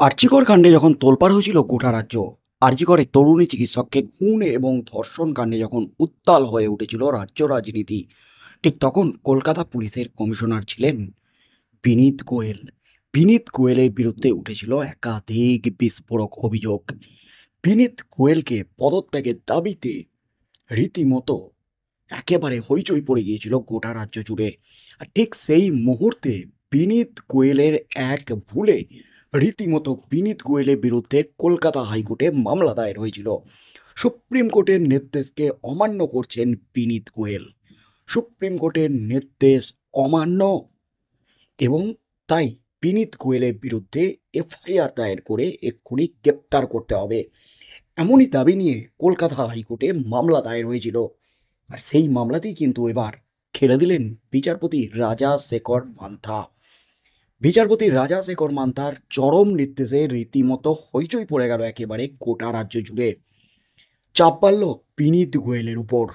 আরজিকর কাণ্ডে যখন তোলপাড় হয়েছিল গোটা রাজ্য, আরজিকরে তরুণী চিকিৎসককে খুন এবং ধর্ষণ কাণ্ডে যখন উত্তাল হয়ে উঠেছিল রাজ্য রাজনীতি, ঠিক তখন কলকাতা পুলিশের কমিশনার ছিলেন বিনীত গোয়েল। বিনীত গোয়েলের বিরুদ্ধে উঠেছিল একাধিক বিস্ফোরক অভিযোগ। বিনীত গোয়েলকে পদত্যাগের দাবিতে রীতিমতো একেবারে হইচই পড়ে গিয়েছিল গোটা রাজ্য জুড়ে। আর ঠিক সেই মুহূর্তে বিনীত গোয়েলের এক ভুলে রীতিমতো বিনীত গোয়েলের বিরুদ্ধে কলকাতা হাইকোর্টে মামলা দায়ের হয়েছিল। সুপ্রিম কোর্টের নির্দেশকে অমান্য করছেন বিনীত গোয়েল। সুপ্রিম কোর্টের নির্দেশ অমান্য, এবং তাই বিনীত গোয়েলের বিরুদ্ধে এফআইআর দায়ের করে এক্ষুনি গ্রেপ্তার করতে হবে, এমনই দাবি নিয়ে কলকাতা হাইকোর্টে মামলা দায়ের হয়েছিল। আর সেই মামলাতেই কিন্তু এবার খেলে দিলেন বিচারপতি রাজা শেখর মান্থা। বিচারপতি রাজা শেখর মান্থার চরম নির্দেশে রীতিমতো হইচই পড়ে গেল একেবারে গোটা রাজ্য জুড়ে। চাপ বাড়ল বিনীত গোয়েলের উপর।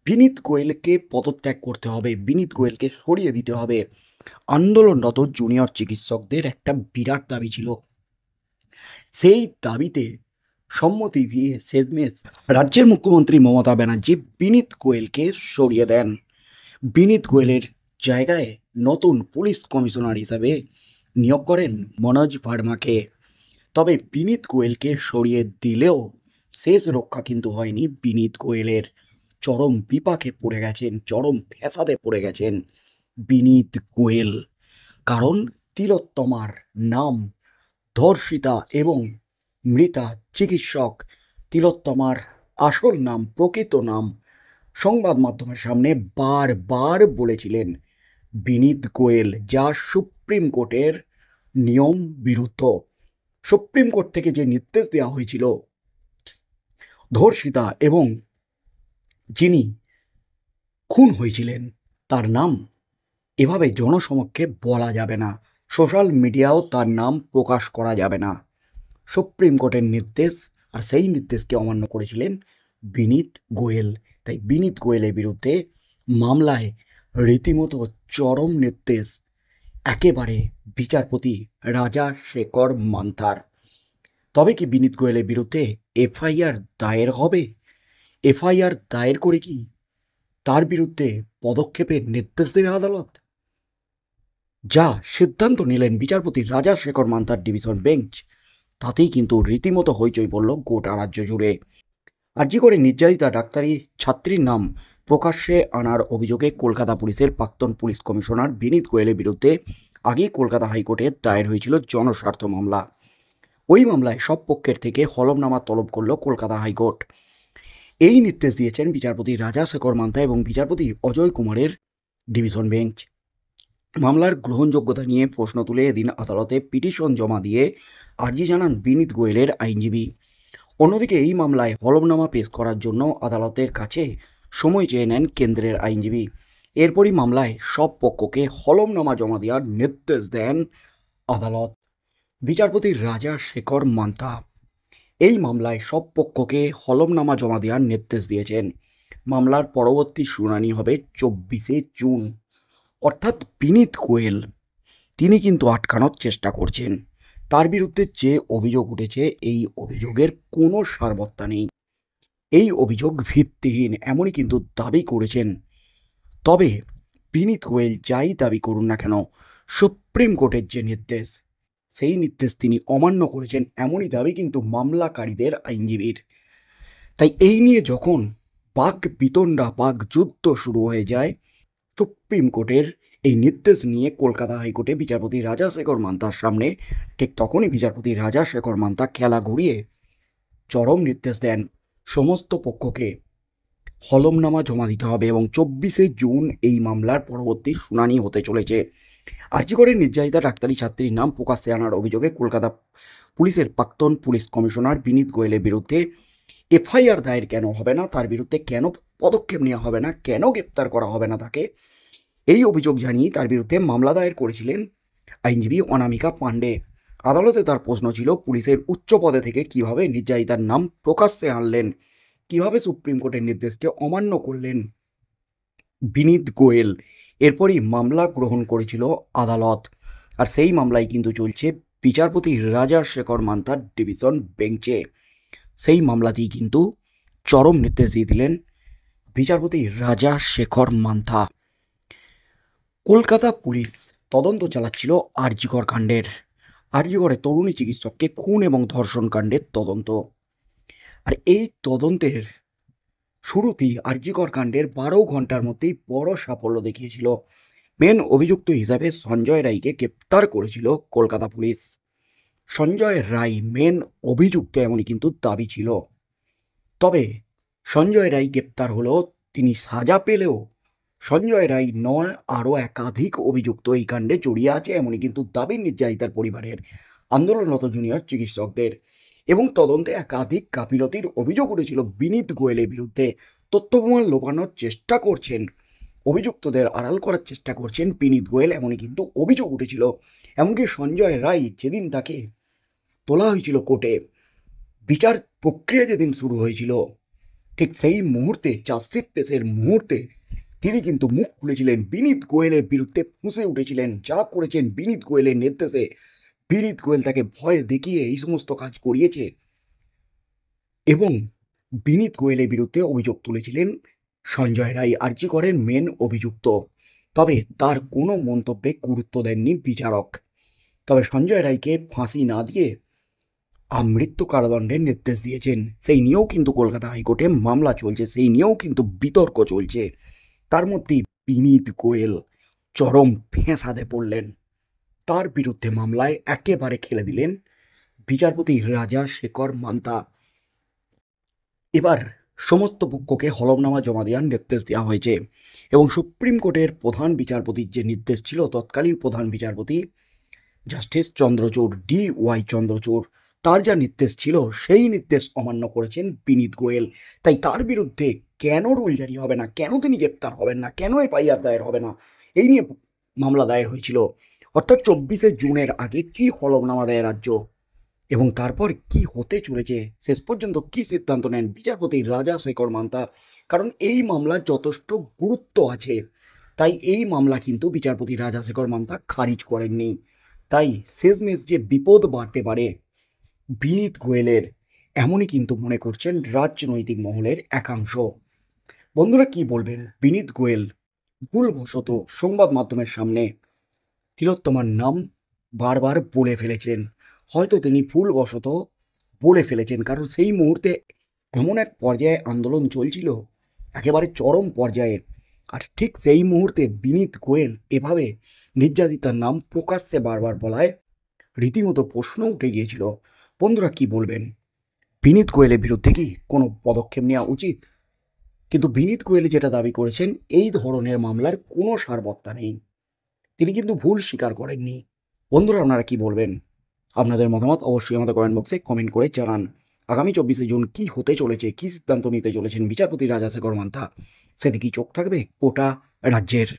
বিনীত গোয়েলকে পদত্যাগ করতে হবে, বিনীত গোয়েলকে সরিয়ে দিতে হবে। আন্দোলনরত জুনিয়র চিকিৎসকদের একটা বিরাট দাবি ছিল। সেই দাবিতে সম্মতি দিয়ে শেষমেশ রাজ্যের মুখ্যমন্ত্রী মমতা ব্যানার্জি বিনীত গোয়েলকে সরিয়ে দেন। বিনীত গোয়েলের জায়গায় নতুন পুলিশ কমিশনার হিসাবে নিয়োগ করেন মনোজ ভার্মাকে। তবে বিনীত গোয়েলকে সরিয়ে দিলেও শেষ রক্ষা কিন্তু হয়নি বিনীত গোয়েলের। চরম বিপাকে পড়ে গেছেন, চরম ফ্যাসাদে পড়ে গেছেন বিনীত গোয়েল। কারণ তিলোত্তমার নাম, ধর্ষিতা এবং মৃতা চিকিৎসক তিলোত্তমার আসল নাম, প্রকৃত নাম সংবাদ মাধ্যমের সামনে বারবার বলেছিলেন বিনীত গোয়েল, যা সুপ্রিম কোর্টের নিয়ম বিরুদ্ধ। সুপ্রিম কোর্ট থেকে যে নির্দেশ দেওয়া হয়েছিল ধর্ষিতা এবং যিনি খুন হয়েছিলেন তার নাম এভাবে জনসমক্ষে বলা যাবে না, সোশ্যাল মিডিয়াও তার নাম প্রকাশ করা যাবে না, সুপ্রিম কোর্টের নির্দেশ। আর সেই নির্দেশকে অমান্য করেছিলেন বিনীত গোয়েল। তাই বিনীত গোয়েলের বিরুদ্ধে মামলায় রীতিমতো চরম নির্দেশ একেবারে বিচারপতি রাজা শেখর মান্থার। তবে কি বিনীত গোয়েলের বিরুদ্ধে এফআইআর দায়ের হবে? এফআইআর দায়ের করে কি তার বিরুদ্ধে পদক্ষেপের নির্দেশ দেবে আদালত? যা সিদ্ধান্ত নিলেন বিচারপতি রাজা শেখর মান্থার ডিভিশন বেঞ্চ, তাতেই কিন্তু রীতিমতো হইচই পড়ল গোটা রাজ্য জুড়ে। আরজি করে নির্যাতিতা ডাক্তারি ছাত্রীর নাম প্রকাশ্যে আনার অভিযোগে কলকাতা পুলিশের প্রাক্তন পুলিশ কমিশনার বিনীত গোয়েলের বিরুদ্ধে আগেই কলকাতা হাইকোর্টে দায়ের হয়েছিল জনস্বার্থ মামলা। ওই মামলায় সব পক্ষের থেকে হলফনামা তলব করল কলকাতা হাইকোর্ট। এই নির্দেশ দিয়েছেন বিচারপতি রাজা শেখর মান্থা এবং বিচারপতি অজয় কুমারের ডিভিশন বেঞ্চ। মামলার গ্রহণযোগ্যতা নিয়ে প্রশ্ন তুলে এদিন আদালতে পিটিশন জমা দিয়ে আর্জি জানান বিনীত গোয়েলের আইনজীবী। অন্যদিকে এই মামলায় হলফনামা পেশ করার জন্য আদালতের কাছে সময় চেয়ে নেন কেন্দ্রের আইনজীবী। এরপরই মামলায় সব পক্ষকে হলফনামা জমা দেওয়ার নির্দেশ দেন আদালত। বিচারপতি রাজা শেখর মান্থা এই মামলায় সব পক্ষকে হলফনামা জমা দেওয়ার নির্দেশ দিয়েছেন। মামলার পরবর্তী শুনানি হবে 24শে জুন। অর্থাৎ বিনীত গোয়েল তিনি কিন্তু আটকানোর চেষ্টা করছেন। তার বিরুদ্ধে যে অভিযোগ উঠেছে এই অভিযোগের কোনো সারবত্তা নেই, এই অভিযোগ ভিত্তিহীন, এমনই কিন্তু দাবি করেছেন। তবে বিনীত গোয়েল যাই দাবি করুন না কেন, সুপ্রিম কোর্টের যে নির্দেশ সেই নির্দেশ তিনি অমান্য করেছেন, এমনই দাবি কিন্তু মামলাকারীদের আইনজীবীর। তাই এই নিয়ে যখন বাক বিতণ্ডা, বাক যুদ্ধ শুরু হয়ে যায় সুপ্রিম কোর্টের এই নির্দেশ নিয়ে কলকাতা হাইকোর্টে বিচারপতি রাজা শেখর মান্থার সামনে, ঠিক তখনই বিচারপতি রাজা শেখর মান্থা খেলা ঘুরিয়ে চরম নির্দেশ দেন সমস্ত পক্ষকে হলফনামা জমা দিতে হবে এবং 24শে জুন এই মামলার পরবর্তী শুনানি হতে চলেছে। আরজি করে নির্যাতিতা ডাক্তারি ছাত্রীর নাম প্রকাশ্যে আনার অভিযোগে কলকাতা পুলিশের প্রাক্তন পুলিশ কমিশনার বিনীত গোয়েলের বিরুদ্ধে এফআইআর দায়ের কেন হবে না, তার বিরুদ্ধে কেন পদক্ষেপ নেওয়া হবে না, কেন গ্রেপ্তার করা হবে না তাকে, এই অভিযোগ জানিয়ে তার বিরুদ্ধে মামলা দায়ের করেছিলেন আইনজীবী অনামিকা পাণ্ডে। আদালতে তার প্রশ্ন ছিল পুলিশের উচ্চ পদে থেকে কিভাবে নির্যাতিতার নাম প্রকাশ্যে আনলেন, কিভাবে সুপ্রিম কোর্টের নির্দেশকে অমান্য করলেন বিনীত গোয়েল। এরপরই মামলা গ্রহণ করেছিল আদালত। আর সেই মামলায় কিন্তু চলছে বিচারপতি রাজাশেখর মান্থার ডিভিশন বেঞ্চে। সেই মামলাতেই কিন্তু চরম নির্দেশ দিয়ে দিলেন বিচারপতি রাজাশেখর মান্থা। কলকাতা পুলিশ তদন্ত চালাচ্ছিল আরজিকর কাণ্ডের। আরজিকরে তরুণী চিকিৎসককে খুন এবং ধর্ষণ কাণ্ডের তদন্ত। আর এই তদন্তের শুরুতেই আরজিকর কাণ্ডের 12 ঘন্টার মধ্যেই বড় সাফল্য দেখিয়েছিল। মেন অভিযুক্ত হিসাবে সঞ্জয় রায়কে গ্রেপ্তার করেছিল কলকাতা পুলিশ। সঞ্জয় রায় মেন অভিযুক্ত এমনই কিন্তু দাবি ছিল। তবে সঞ্জয় রায় গ্রেপ্তার হলেও তিনি সাজা পেলেও সঞ্জয় রায় নয়, আরও একাধিক অভিযুক্ত এই কাণ্ডে জড়িয়ে আছে এমনই কিন্তু দাবি নির্যাতিতার পরিবারের, আন্দোলনরত জুনিয়র চিকিৎসকদের। এবং তদন্তে একাধিক গাফিলতির অভিযোগ উঠেছিল বিনীত গোয়েলের বিরুদ্ধে। তথ্য প্রমাণ লোপানোর চেষ্টা করছেন, অভিযুক্তদের আড়াল করার চেষ্টা করছেন বিনীত গোয়েল এমনই কিন্তু অভিযোগ উঠেছিল। এমনকি সঞ্জয় রায় যেদিন তাকে তোলা হয়েছিল কোর্টে, বিচার প্রক্রিয়া যেদিন শুরু হয়েছিল, ঠিক সেই মুহূর্তে চার্জশিট পেশের মুহূর্তে তিনি কিন্তু মুখ খুলেছিলেন, বিনীত গোয়েলের বিরুদ্ধে ফুঁসে উঠেছিলেন। যা করেছেন বিনীত গোয়েলের নির্দেশে, বিনীত গোয়েল তাকে ভয় দেখিয়ে এই সমস্ত কাজ করিয়েছে এবং বিনীত গোয়েলের বিরুদ্ধে অভিযোগ তুলেছিলেন সঞ্জয় রায়, আরজিকরের মেন অভিযুক্ত। তবে তার কোনো মন্তব্যে গুরুত্ব দেননি বিচারক। তবে সঞ্জয় রায়কে ফাঁসি না দিয়ে মৃত্যু কারাদণ্ডের নির্দেশ দিয়েছেন। সেই নিয়েও কিন্তু কলকাতা হাইকোর্টে মামলা চলছে, সেই নিয়েও কিন্তু বিতর্ক চলছে। তার মধ্যেই বিনীত গোয়েল চরম ফেঁসাদে পড়লেন। তার বিরুদ্ধে মামলায় একেবারে খেলে দিলেন বিচারপতি রাজাশেখর মান্থা। এবার সমস্ত পক্ষকে হলফনামা জমা দেওয়ার নির্দেশ দেওয়া হয়েছে এবং সুপ্রিম কোর্টের প্রধান বিচারপতির যে নির্দেশ ছিল, তৎকালীন প্রধান বিচারপতি জাস্টিস চন্দ্রচূড়, DY চন্দ্রচূড়, তার যা নির্দেশ ছিল সেই নির্দেশ অমান্য করেছেন বিনীত গোয়েল। তাই তার বিরুদ্ধে কেন রুল জারি হবে না, কেন তিনি গ্রেপ্তার হবেন না, কেন FIR দায়ের হবে না, এই নিয়ে মামলা দায়ের হয়েছিল। অর্থাৎ 24শে জুনের আগে কি হলফনামা দেয় রাজ্য এবং তারপর কি হতে চলেছে, শেষ পর্যন্ত কি সিদ্ধান্ত নেন বিচারপতি রাজাশেখর মান্থা। কারণ এই মামলার যথেষ্ট গুরুত্ব আছে, তাই এই মামলা কিন্তু বিচারপতি রাজাশেখর মান্থা খারিজ করেননি। তাই শেষমেশ যে বিপদ বাড়তে পারে বিনীত গোয়েলের, এমনই কিন্তু মনে করছেন রাজনৈতিক মহলের একাংশ। বন্ধুরা কি বলবেন? বিনীত গোয়েল ভুলবশত সংবাদ মাধ্যমের সামনে তিলোত্তমার নাম বারবার বলে ফেলেছেন। হয়তো তিনি ভুলবশত বলে ফেলেছেন, কারণ সেই মুহূর্তে এমন এক পর্যায়ে আন্দোলন চলছিল, একেবারে চরম পর্যায়ে। আর ঠিক সেই মুহূর্তে বিনীত গোয়েল এভাবে নির্যাতিতার নাম প্রকাশ্যে বারবার বলায় রীতিমতো প্রশ্ন উঠে গিয়েছিল। বন্ধুরা কি বলবেন? বিনীত গোয়েলের বিরুদ্ধে কি কোনো পদক্ষেপ নেওয়া উচিত? কিন্তু বিনীত গোয়েল যেটা দাবি করেছেন, এই ধরনের মামলার কোনো সারবত্তা নেই, তিনি কিন্তু ভুল স্বীকার করেননি। বন্ধুরা আপনারা কি বলবেন? আপনাদের মতামত অবশ্যই আমাদের কমেন্ট বক্সে কমেন্ট করে জানান। আগামী 24শে জুন কি হতে চলেছে, কি সিদ্ধান্ত নিতে চলেছেন বিচারপতি রাজাশেখর মান্থা, সেদিকেই চোখ থাকবে গোটা রাজ্যের।